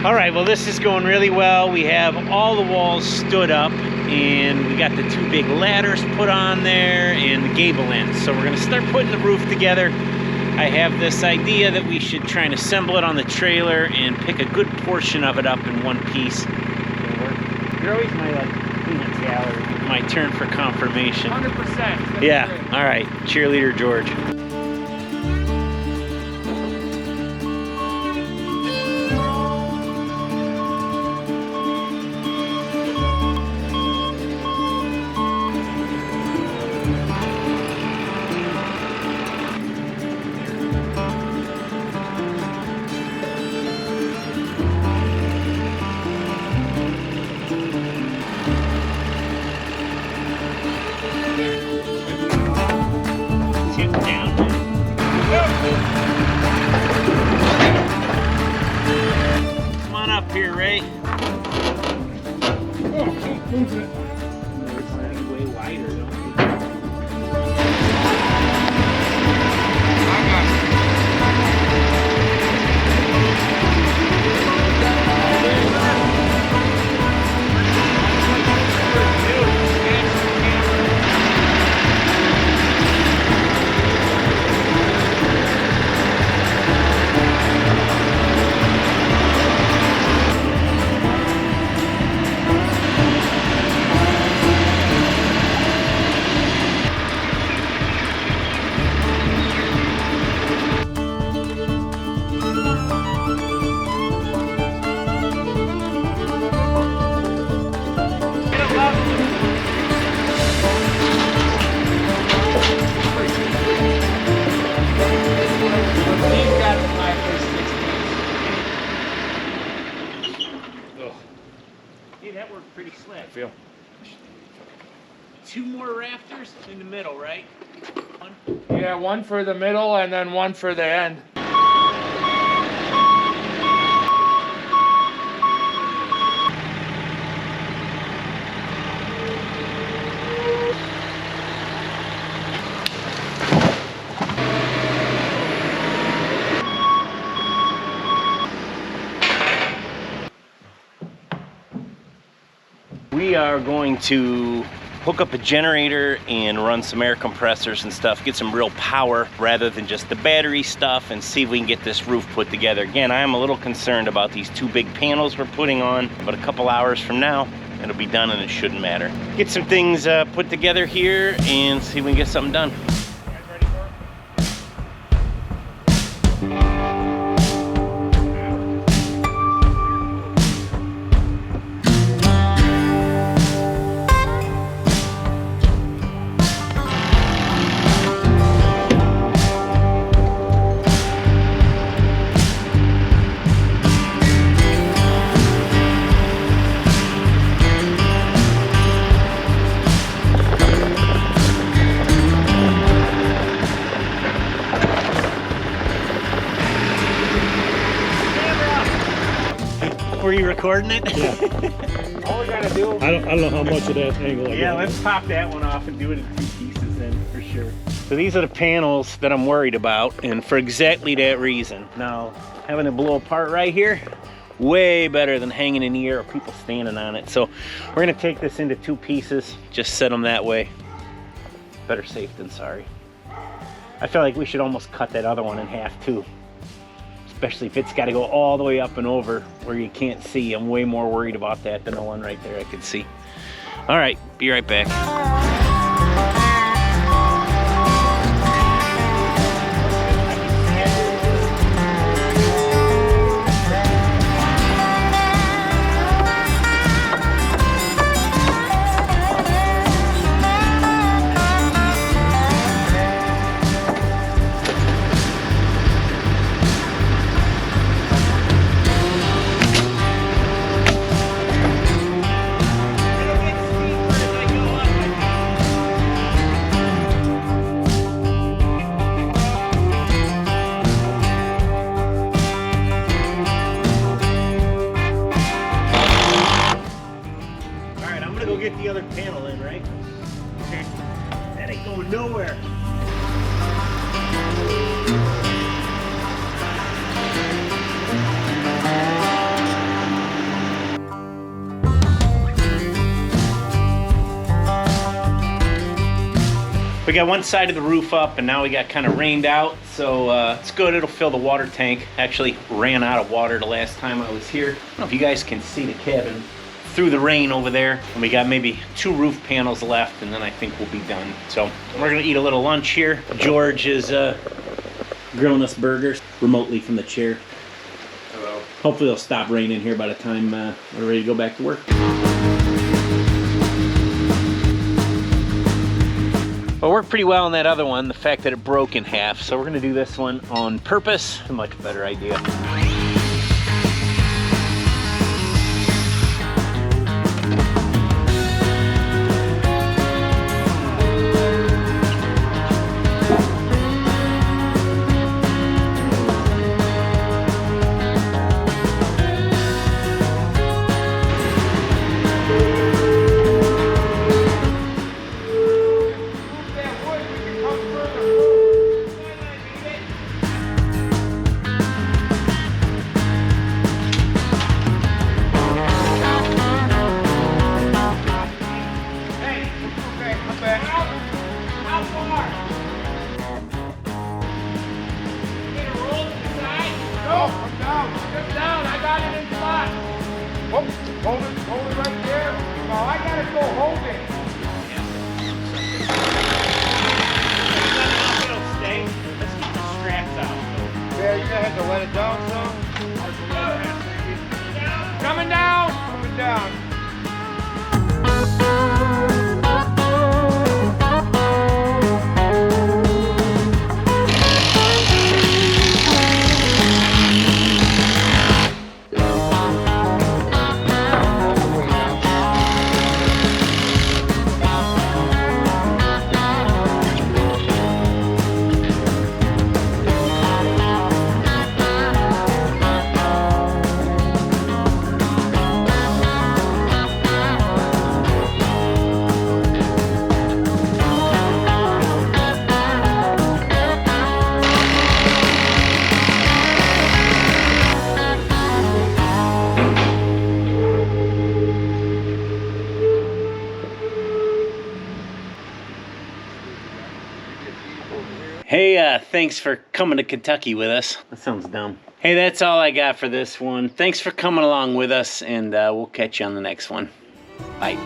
All right, well, this is going really well. We have all the walls stood up, and we got the 2 big ladders put on there and the gable ends. So we're gonna start putting the roof together. I have this idea that we should try and assemble it on the trailer and pick a good portion of it up in one piece. You're always my peanuts gallery. My turn for confirmation. 100%. Yeah, all right, cheerleader George. Come on up here, Ray. Move it. It's way wider, don't you? Hey, that worked pretty slick. I feel. 2 more rafters in the middle, right? 1. Yeah, 1 for the middle and then 1 for the end. We are going to hook up a generator and run some air compressors and stuff, get some real power rather than just the battery stuff, and see if we can get this roof put together. Again, I am a little concerned about these 2 big panels we're putting on, but a couple hours from now, it'll be done and it shouldn't matter. Get some things put together here and see if we can get something done. Were you recording it? Yeah. All we gotta do. I don't know how much of that angle I Yeah, got. let's pop that one off and do it in 2 pieces then, for sure. So these are the panels that I'm worried about, and for exactly that reason. Now, having it blow apart right here, way better than hanging in the air or people standing on it. So we're gonna take this into 2 pieces, just set them that way. Better safe than sorry. I feel like we should almost cut that other one in half too. Especially if it's got to go all the way up and over where you can't see. I'm way more worried about that than the one right there I can see. All right, be right back. Get the other panel in, right? Okay. That ain't going nowhere. We got one side of the roof up and now we got kind of rained out, so it's good. It'll fill the water tank. Actually ran out of water the last time I was here. I don't know if you guys can see the cabin through the rain over there. And we got maybe 2 roof panels left and then I think we'll be done. So we're gonna eat a little lunch here. George is grilling us burgers remotely from the chair. Hello. Hopefully it'll stop raining here by the time we're ready to go back to work. Well, it worked pretty well on that other one, the fact that it broke in half. So we're gonna do this one on purpose. A much better idea. Hold it right there. No, I gotta go hold it. It'll stay. Let's keep the straps out. Yeah, you're gonna have to let it down some. Coming down. Coming down. Hey, thanks for coming to Kentucky with us. That sounds dumb. Hey, that's all I got for this one. Thanks for coming along with us, and we'll catch you on the next one. Bye.